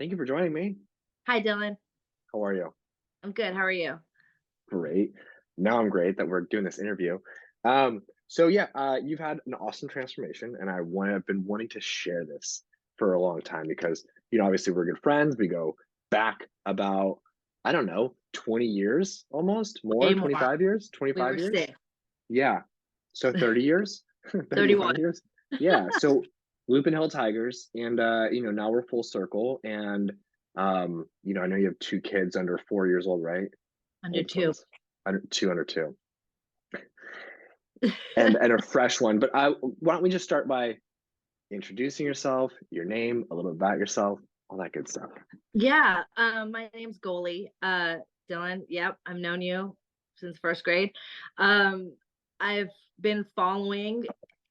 Thank you for joining me. Hi, Dylan. How are you? I'm good. How are you? Great. Now I'm great that we're doing this interview. So you've had an awesome transformation, and I've been wanting to share this for a long time because obviously we're good friends. We go back about I don't know 20 years, almost more, Way more. 25 years, We 25 were years. sick. Yeah. So 30 years, 31. 31 years. Yeah. So Lupin Hill Tigers, and now we're full circle, and I know you have two kids under 4 years old, right? Under Old two. twins, under two, and a fresh one. But why don't we just start by introducing yourself, your name, a little bit about yourself, all that good stuff. Yeah. My name's Goli. Dylan. Yep. I've known you since first grade. Um, I've been following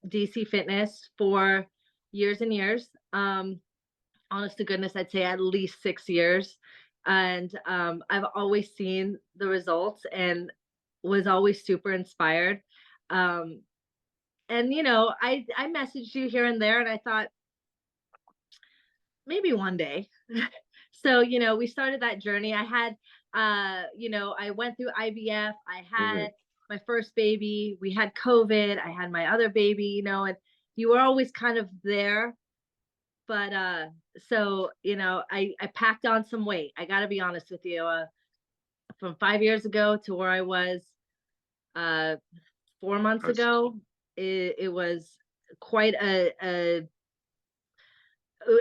DC Fitness for years and years. Honest to goodness, I'd say at least 6 years. And I've always seen the results and was always super inspired. Um, and I messaged you here and there, and I thought maybe one day. So we started that journey. I had I went through IVF. I Hmm. had my first baby. We had COVID. I had my other baby, and you were always kind of there. But so I packed on some weight. I got to be honest with you. From 5 years ago to where I was uh 4 months Nice. ago, it was quite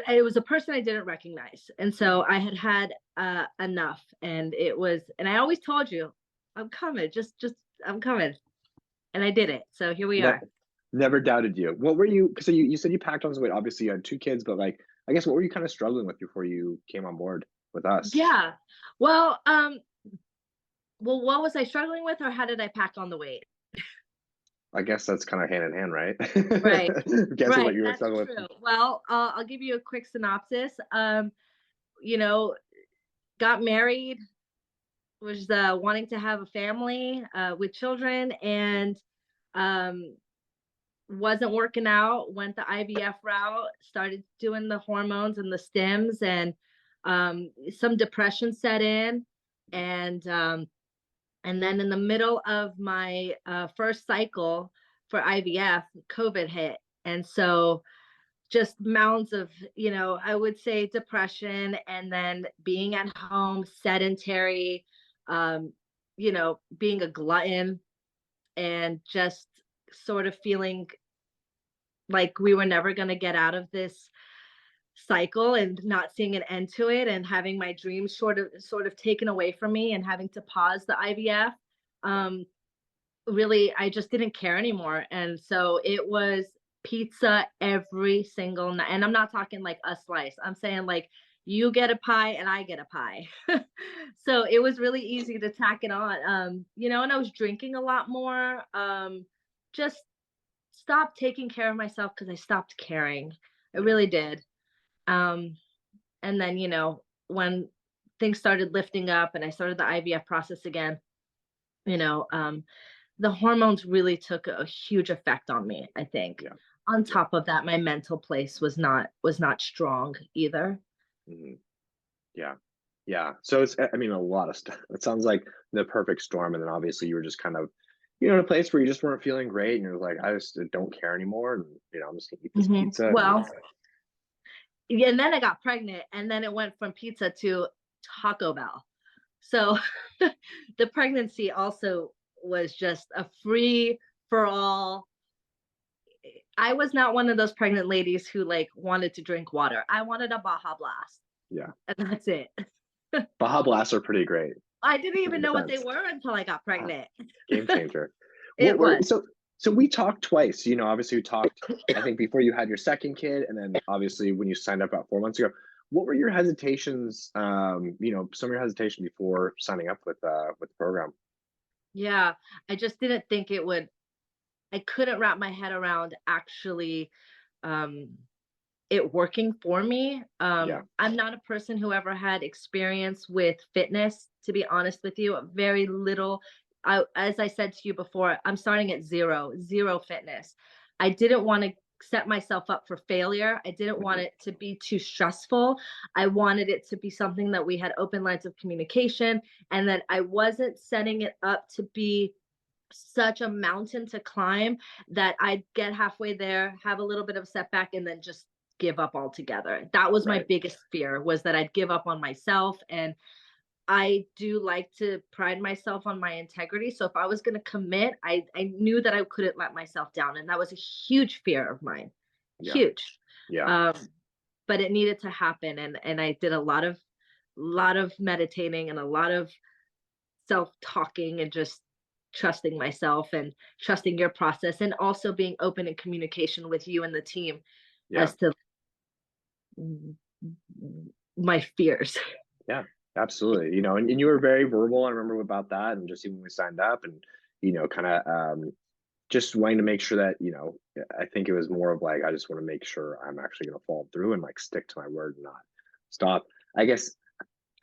it was a person I didn't recognize. And so I had enough, and I always told you, I'm coming, just I'm coming. And I did it. So here we Ne- are. Never doubted you. What were you? So you said you packed on some weight. Obviously, you had two kids, but like, I guess what were you kind of struggling with before you came on board with us? Yeah. Well, what was I struggling with, or how did I pack on the weight? I guess that's kind of hand in hand, right? Right. Guessing what Right. you were That's struggling true. with. Well, I'll give you a quick synopsis. You know, got married, was wanting to have a family with children, and um, wasn't working out. Went the IVF route, started doing the hormones and the stims, and some depression set in, and um, and then in the middle of my first cycle for IVF, COVID hit, and so just mounds of I would say depression, and then being at home sedentary, being a glutton, and just sort of feeling like we were never going to get out of this cycle, and not seeing an end to it, and having my dreams sort of taken away from me, and having to pause the IVF. um Really, I just didn't care anymore. And so it was pizza every single night. And I'm not talking like a slice. I'm saying like you get a pie and I get a pie. So it was really easy to tack it on. And I was drinking a lot more. Just stopped taking care of myself because I stopped caring. I Yeah. really did. Um, and then, when things started lifting up and I started the IVF process again, you know, um, the hormones really took a huge effect on me, I think. Yeah. On Yeah. top of that, my mental place was not strong either. Hmm. Yeah. Yeah. So I mean, a lot of stuff. It sounds like the perfect storm. And then obviously you were just kind of, in a place where you just weren't feeling great. And you're like, I just don't care anymore. And, I'm just going to eat this pizza. And Well, yeah, and then I got pregnant, and then it went from pizza to Taco Bell. So the pregnancy also was just a free for all. I was not one of those pregnant ladies who like wanted to drink water. I wanted a Baja Blast, yeah, and that's it. Baja Blasts are pretty great I didn't in even know what they defense. were until I got Ah, pregnant. game changer. What It were was. so we talked twice. Obviously we talked, I think, before you had your second kid, and then obviously when you signed up about 4 months ago. What were your hesitations, some of your hesitation before signing up with the program? Yeah, I just didn't think it would. I couldn't wrap my head around actually um, it working for me. Yeah. I'm not a person who ever had experience with fitness, to be honest with you. Very little. As I said to you before, I'm starting at zero fitness. I didn't want to. set myself up for failure. I didn't want Mhm. it to be too stressful. I wanted it to be something that we had open lines of communication, and that I wasn't setting it up to be such a mountain to climb that I'd get halfway there, have a little bit of setback, and then just give up altogether. That was my Right. biggest fear, was that I'd give up on myself. And I do like to pride myself on my integrity. So if I was going to commit, I knew that I couldn't let myself down. And that was a huge fear of mine. Yeah. Huge. Yeah. Um, but it needed to happen. And I did a lot of meditating and a lot of self-talking, and just trusting myself and trusting your process, and also being open in communication with you and the team Yeah. as to my fears. Yeah. Absolutely. And you were very verbal. I remember about that, and just even when we signed up, and kind of just wanting to make sure that I think it was more of like, I just want to make sure I'm actually going to follow through and like stick to my word and not stop. I guess,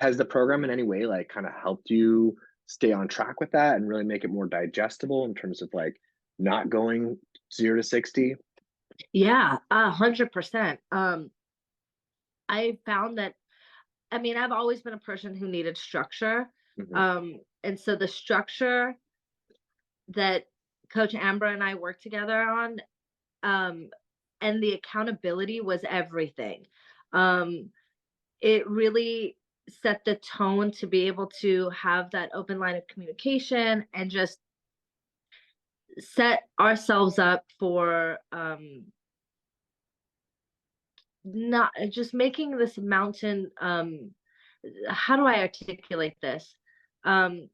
has the program in any way like kind of helped you stay on track with that and really make it more digestible in terms of like not going 0 to 60? Yeah, 100%. I found that, I mean, I've always been a person who needed structure. Hmm. And so the structure that Coach Amber and I worked together on, um, and the accountability was everything. Um, it really set the tone to be able to have that open line of communication, and just set ourselves up for not just making this mountain. How do I articulate this? um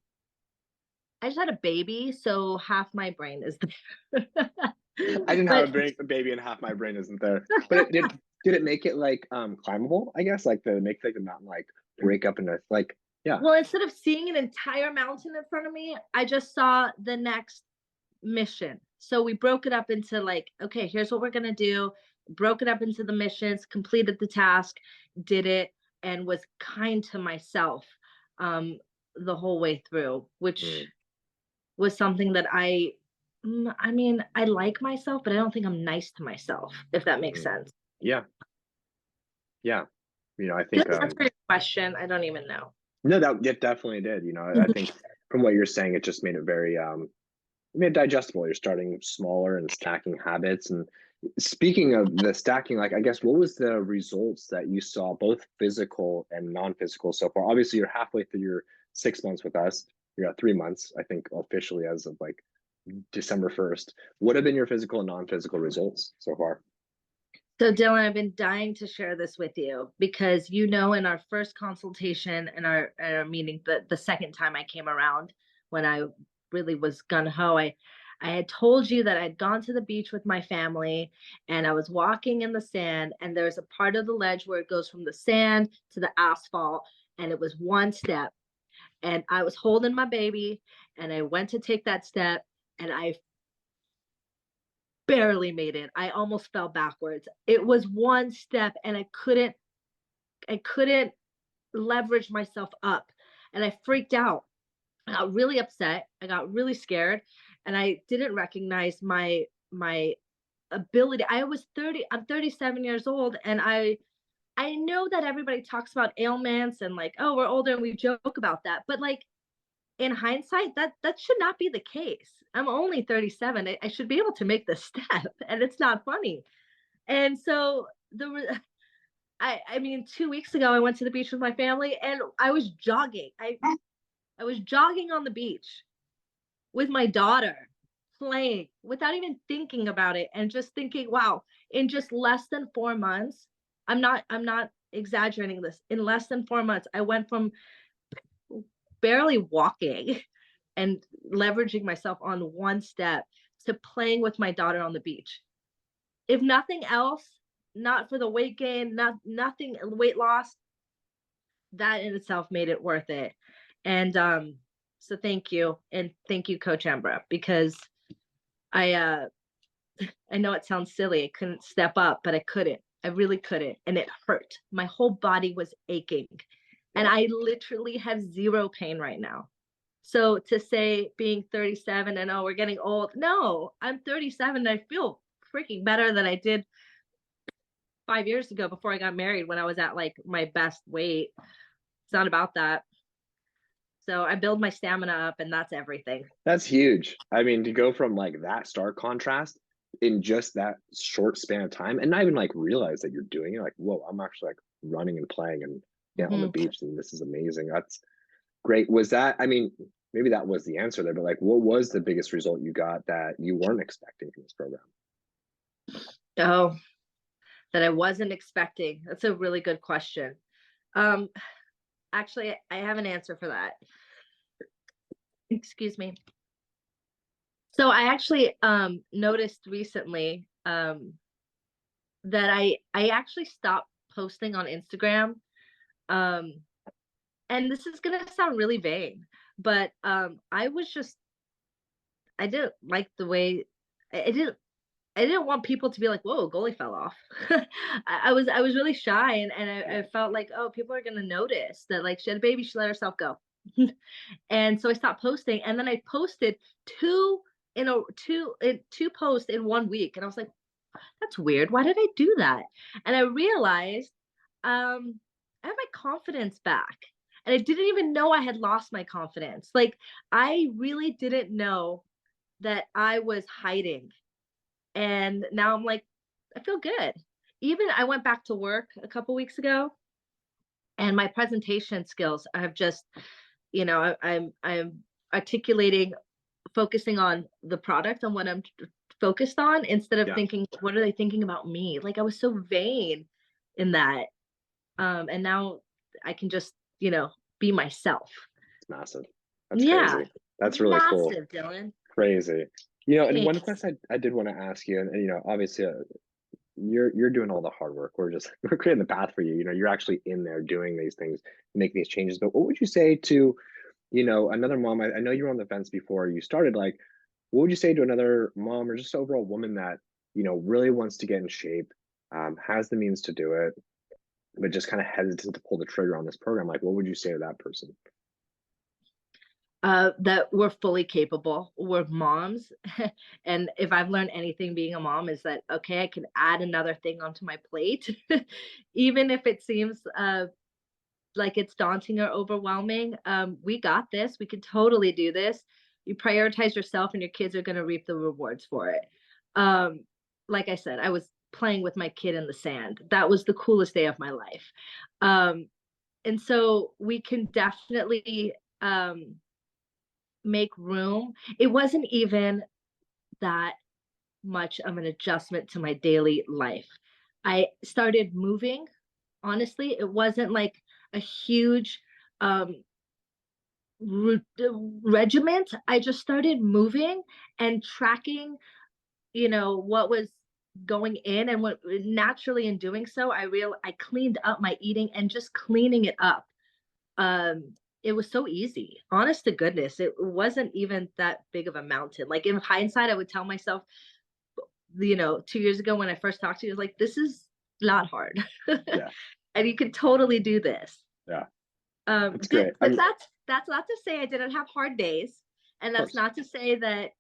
I just had a baby, so half my brain is there. I didn't have But a baby and half my brain isn't there. But did it make it like climbable, I guess? Like, to make like the mountain like break up into like, yeah. well, instead of seeing an entire mountain in front of me, I just saw the next mission. So we broke it up into, like, okay, here's what we're going to do. Broke it up into the missions, completed the task, did it, and was kind to myself um, the whole way through, which Mm, was something that I mean, I like myself, but I don't think I'm nice to myself, if that makes mm. sense. Yeah, yeah. I Did think I answer your question? I don't even know. no, that it definitely did. I think from what you're saying, it just made it very made it digestible. You're starting smaller and stacking habits. And speaking of the stacking, like, I guess, what was the results that you saw, both physical and non-physical, so far? Obviously, you're halfway through your 6 months with us. You're at 3 months, I think, officially as of like December 1st. What have been your physical and non-physical results so far? So, Dylan, I've been dying to share this with you because, in our first consultation and our meeting, the second time I came around, when I really was gun ho, I had told you that I'd gone to the beach with my family, and I was walking in the sand, and there's a part of the ledge where it goes from the sand to the asphalt, and it was one step. And I was holding my baby, and I went to take that step, and I barely made it. I almost fell backwards. It was one step, and I couldn't leverage myself up, and I freaked out. I got really upset. I got really scared, and I didn't recognize my ability. I was 30, I'm 37 years old, and I know that everybody talks about ailments and, like, oh, we're older, and we joke about that. But, like, in hindsight, that should not be the case. I'm only 37. I should be able to make this step, and it's not funny. And so I mean, 2 weeks ago, I went to the beach with my family, and I was jogging. I was jogging on the beach with my daughter, playing without even thinking about it, and just thinking, wow, in just less than 4 months, I'm not exaggerating this. In less than 4 months, I went from barely walking and leveraging myself on one step to playing with my daughter on the beach. If nothing else, not for the weight gain, nothing weight loss, that in itself made it worth it. And so thank you, and thank you, Coach Ambra, because I I know it sounds silly. I couldn't step up, but I couldn't. I really couldn't, and it hurt. My whole body was aching, and Yeah. I literally have zero pain right now. So to say being 37 and, oh, we're getting old, no, I'm 37 and I feel freaking better than I did 5 years ago before I got married when I was at like my best weight. It's not about that. So I build my stamina up, and that's everything. That's huge. I mean, to go from like that stark contrast in just that short span of time and not even like realize that you're doing it, like, whoa, I'm actually like running and playing and yeah, on the Mhm. beach, and this is amazing. That's great. Was that, I mean, maybe that was the answer there, but like, what was the biggest result you got that you weren't expecting from this program? Oh, that I wasn't expecting. That's a really good question. Um, Actually, I have an answer for that. Excuse me. So I actually noticed recently that I actually stopped posting on Instagram. Um and this is going to sound really vain, but I was just I didn't like the way I didn't want people to be like, "Whoa, Goli fell off." I was really shy, and I felt like, oh, people are gonna notice that like she had a baby, she let herself go, and so I stopped posting, and then I posted two two posts in 1 week, and I was like, that's weird. Why did I do that? And I realized I have my confidence back. And I didn't even know I had lost my confidence. Like, I really didn't know that I was hiding. And now I'm like, I feel good. Even I went back to work a couple weeks ago, and my presentation skills have just, I'm articulating, focusing on the product and what I'm focused on instead of Yeah, thinking, what are they thinking about me? Like I was so vain in that. And now I can just, be myself. it's massive. That's Yeah. crazy. That's really cool. Massive, Dylan. Crazy. You know, and one Thanks. question I did want to ask you, and you know, obviously, you're doing all the hard work. We're just we're creating the path for you. You know, you're actually in there doing these things, making these changes. But what would you say to, you know, another mom? I know you were on the fence before you started. Like, what would you say to another mom or just overall woman that you know really wants to get in shape, has the means to do it, but just kind of hesitant to pull the trigger on this program? Like, what would you say to that person? That we're fully capable. We're moms. And if I've learned anything being a mom is that, okay, I can add another thing onto my plate, even if it seems like it's daunting or overwhelming. We got this. We could totally do this. You prioritize yourself, and your kids are going to reap the rewards for it. Um, like I said, I was playing with my kid in the sand. That was the coolest day of my life. Um, and so we can definitely make room. It wasn't even that much of an adjustment to my daily life. I started moving. Honestly, it wasn't like a huge um regiment. I just started moving and tracking, what was going in, and what naturally in doing so, I cleaned up my eating, and just cleaning it up. It was so easy. Honest to goodness, it wasn't even that big of a mountain. Like in hindsight, I would tell myself, 2 years ago when I first talked to you, I was like, this is not hard. Yeah, And you can totally do this. yeah, that's But great. but that's not to say I didn't have hard days, and Of that's course. not to say that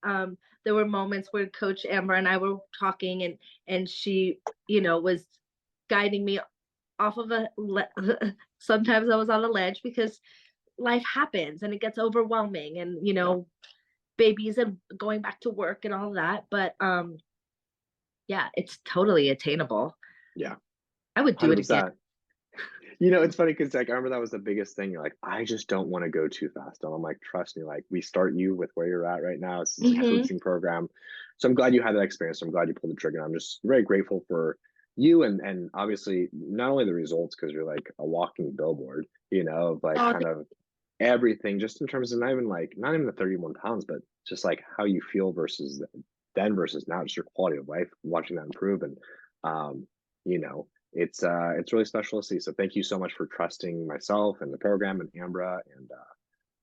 there were moments where Coach Amber and I were talking, and she, was guiding me off of sometimes I was on a ledge because life happens and it gets overwhelming, and Yeah, babies and going back to work and all that. But yeah, it's totally attainable. yeah, I would do it again. 100%. You know, it's funny because like I remember that was the biggest thing. You're like, I just don't want to go too fast. And I'm like, trust me, like we start you with where you're at right now. This is a Hmm. coaching program. So I'm glad you had that experience. I'm glad you pulled the trigger. I'm just very grateful for you and obviously not only the results, because you're like a walking billboard, you know, of like Oh, kind of everything, just in terms of not even the 31 pounds, but just like how you feel versus then versus now, just your quality of life, watching that improve. And you know, it's really special to see. So thank you so much for trusting myself and the program and Ambra and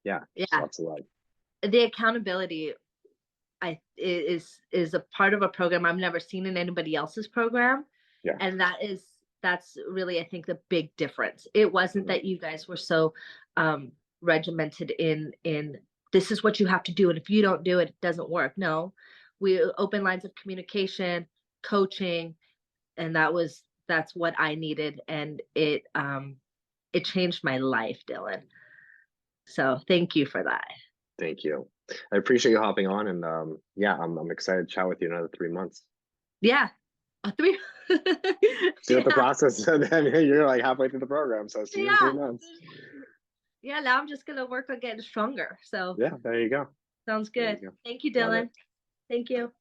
yeah, just yeah. lots of love. The accountability is a part of a program I've never seen in anybody else's program, Yeah. and that's really, I think, the big difference. It wasn't Mhm. that you guys were so regimented in this is what you have to do, and if you don't do it, it doesn't work. No, we open lines of communication. coaching, and that's what I needed, and it changed my life, Dylan. So thank you for that. Thank you. I appreciate you hopping on, and yeah, I'm excited to chat with you another 3 months. Yeah. A 3 See what the Yeah, process. And then you're like halfway through the program, so see you in three yeah. months. Yeah, now I'm just gonna work on getting stronger, so Yeah, there you go. sounds There you good. go. Thank you, Love it. Dylan. Thank you.